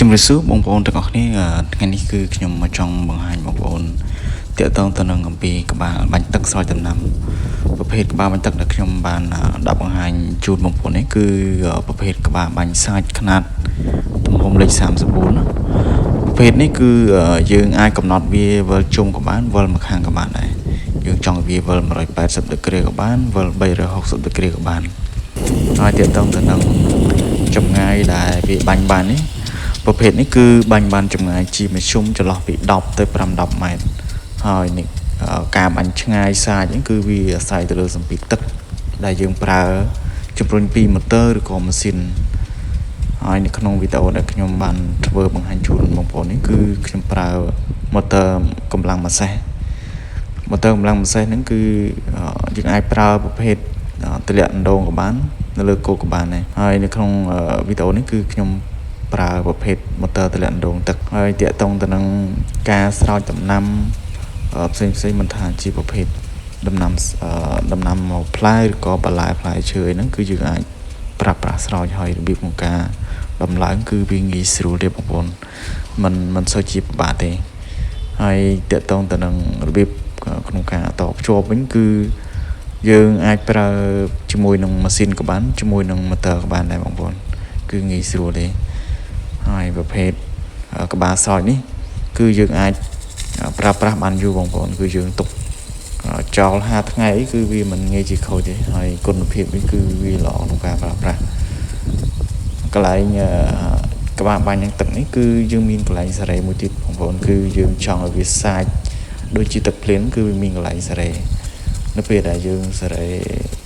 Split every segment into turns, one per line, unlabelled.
ជំរាបសួរបងប្អូនទាំងអស់គ្នាថ្ងៃនេះគឺខ្ញុំមកចង់បង្ហាញបងប្អូនទាក់ទងទៅនឹងអំពីក្បាលបាញ់ទឹកស្រោចដំណាំប្រភេទក្បាលបាញ់ទឹកដែលខ្ញុំបានដាក់បង្ហាញជូនបងប្អូននេះគឺប្រភេទក្បាលបាញ់សាច់ខ្នាតទំហំលេខ34ណាប្រភេទនេះគឺយើងអាចកំណត់វាវិលជុំក៏បានវិលមកខាងក៏បានដែរយើងចង់វាវិល180ដឺក្រេក៏បានវិល360ដឺក្រេក៏បានហើយទាក់ទងទៅនឹងចម្ងាយដែលវាបាញ់បាននេះប្រភេទនេះគឺបាញ់បានចម្ងាយជាមធ្យមចន្លោះពី10ទៅ5-10ម៉ែត្រហើយនេះការបាញ់ឆ្ងាយសាច់ហ្នឹងគឺវាអាស្រ័យទៅលើសម្ពាធទឹកដែលយើងប្រើជំរុញពីម៉ូទ័រឬក៏ម៉ាស៊ីនហើយនៅក្នុងវីដេអូដែលខ្ញុំបានធ្វើបង្ហាញជូនបងប្អូននេះគឺខ្ញុំប្រើម៉ូទ័រកម្លាំងម៉ាសេសហ្នឹងគឺយើងអាចប្រើប្រភេទទម្លាក់ដងក៏បាននៅលើគោកក៏បានដែរហើយនៅក្នុងវីដេអូនេះគឺខ្ញុំប្រើប្រភេទម៉ូទ័រទម្លាក់ដងទឹកហើយតាក់ទងទៅនឹងការស្រោចដំណាំផ្សេងមិនថាជាប្រភេទដំណាំមកផ្លែឬក៏បន្លែផ្លែឈើហ្នឹងគឺយើងអាចប្រើប្រាស់ស្រោចហើយរបៀបក្នុងការដំឡើងគឺវាងាយស្រួលទេបងប្អូនមិនសូវជាពិបាកទេហើយតាក់ទងទៅនឹងរបៀបក្នុងការតភ្ជាប់វិញគឺយើងអាចប្រើជាមួយនឹងម៉ាស៊ីនក៏បានជាមួយនឹងម៉ូទ័រក៏បានដែរបងប្អូនគឺងាយស្រួលទេហើយប្រភេទក្បាលស្រោចនេះគឺយើងអាចប្រើប្រាស់បានយូរបងប្អូនគឺយើងទុកចោល5ថ្ងៃគឺវាមិនងាយជាខូចទេហើយគុណភាពវាគឺវាល្អក្នុងការប្រើប្រាស់កន្លែងក្បាលបាញ់នឹងទឹកនេះគឺយើងមានកន្លែងសារ៉េមួយទៀតបងប្អូនគឺយើងចង់ឲ្យវាសាច់ដូចជាទឹកភ្លៀងគឺវាមានកន្លែងសារ៉េនៅពេលដែលយើងសារ៉េ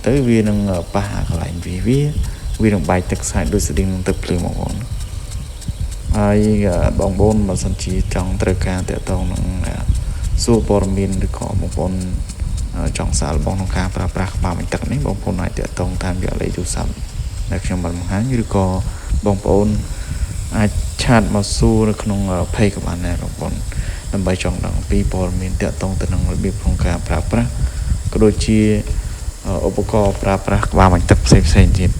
ទៅវានឹងប៉ះកន្លែងវានឹងបែកទឹកសាច់ដូចស្តៀងនឹងទឹកភ្លៀងបងប្អូនហើយបងប្អូនបើសិនជាចង់ត្រូវការតាក់ទងនឹងសួរព័ត៌មានឬក៏បងប្អូនចង់សាកល្បងក្នុងការប្រើប្រាស់ក្បាលបាញ់ទឹកនេះបងប្អូនអាចតាក់ទងតាមរយៈលេខទូរស័ព្ទដែលខ្ញុំបានបង្ហាញឬក៏បងប្អូនអាចឆាតមកសួរនៅក្នុង page ក៏បានដែរបងប្អូនដើម្បីចង់ដឹងពីព័ត៌មានតាក់ទងទៅនឹងរបៀបក្នុងការប្រើប្រាស់ក៏ដូចជាឧបករណ៍ប្រើប្រាស់ក្បាលបាញ់ទឹកផ្សេងទៀត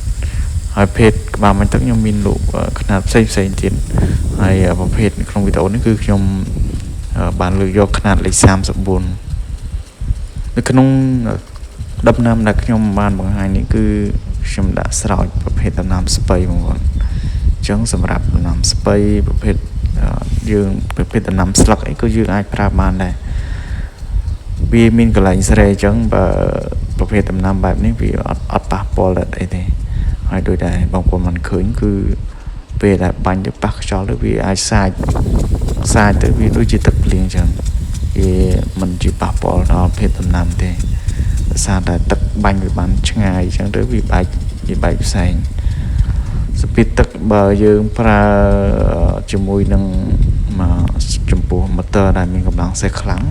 ហើយភេទក្បាលបាញ់ទឹកខ្ញុំមានលក់ຂະຫນាតផ្សេងទៀតហើយប្រភេទក្នុងវីដេអូនេះគឺខ្ញុំបានលើកយកຂະຫນាតលេខ34នៅក្នុងដំណាំដែលខ្ញុំបានបង្ហាញនេះគឺខ្ញុំដាក់ស្រោចប្រភេទដំណាំស្ពៃបងប្អូនអញ្ចឹងសម្រាប់ដំណាំស្ពៃប្រភេទយើងប្រភេទដំណាំស្លឹកអីក៏យើងអាចប្រើបានដែរវាមានកន្លែងស្រែអញ្ចឹងបើប្រភេទដំណាំបែបនេះវាអត់ប៉ះពាល់ដល់អីទេហើយដូចតែបងប្អូនមិនឃើញគឺពេលដែលបាញ់ទៅប៉ះខ្យល់ទៅវាអាចសាច់ទៅវាដូចជាទឹកភ្លៀងអញ្ចឹងវាមិនជាប៉ះពាល់ដល់ភេទដំណាំទេដោយសារតែទឹកបាញ់វាបានឆ្ងាយអញ្ចឹងទៅវាបែកផ្សេងស្ពីតទឹកបើយើងប្រើជាមួយនឹងចំពោះម៉ូទ័រដែលមានកម្លាំងសេះខ្លាំង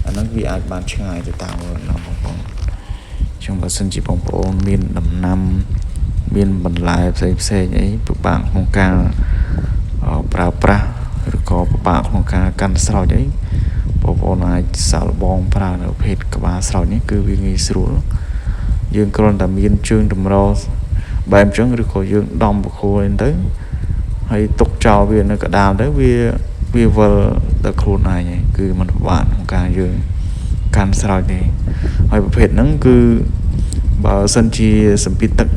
អាហ្នឹងវាអាចបានឆ្ងាយទៅតាមបងប្អូនចឹងបើសិនជាបងប្អូនមានដំណាំមានបន្លែផ្សេងអីពិបាកក្នុងការប្រើប្រាស់ឬក៏ពិបាកក្នុងការកាន់ស្រោចអីបងប្អូនអាចសាកល្បងប្រើនៅភេទក្បាលស្រោចនេះគឺវាងាយស្រួលយើងគ្រាន់តែមានជើងតម្របែបអញ្ចឹងឬក៏យើងដំបខួរទៅហើយទុកចោលវានៅកដាលទៅវាវិលទៅខ្លួនឯងហើយគឺมันពិបាកក្នុងការយើងកាន់ស្រោចទេហើយប្រភេទហ្នឹងគឺបើសិនជាសម្ពាធទឹក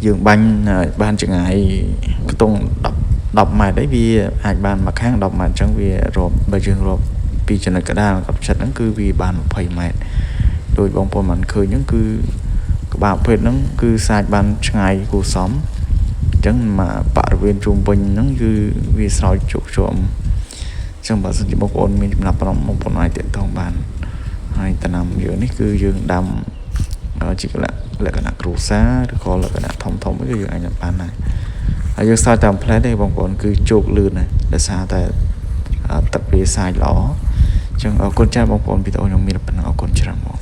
យើងបាញ់បានចង្ងាយខ្ទង់10ម៉ែត្រអីវាអាចបានមួយខាង10ម៉ែត្រអញ្ចឹងវារាប់បើយើងរាប់ពីចំណុចកដាលกับចិត្តហ្នឹងគឺវាបាន20ម៉ែត្រដោយបងប្អូនមិនឃើញហ្នឹងគឺក្បាលប្រភេទហ្នឹងគឺសាច់បានឆ្ងាយគួរសមអញ្ចឹងមកបរិវេណជុំវិញហ្នឹងគឺវាស្រោចជោគជាំអញ្ចឹងបើសិនជាបងប្អូនមានចំណាប់អារម្មណ៍បងប្អូនអាចទាក់ទងបានហើយដំណាំយើងនេះគឺយើងដាំជាលក្ខណៈគ្រួសារឬក៏លក្ខណៈធំគឺយើងអាចបានដែរហើយយើងស្រោចតាមផ្លែទេបងប្អូនគឺជោគលឿនដែរដោយសារតែទឹកវាសាច់ល្អអញ្ចឹងអរគុណច្រើនបងប្អូនវីដេអូខ្ញុំមានប៉ុណ្ណឹងអរគុណច្រើនបង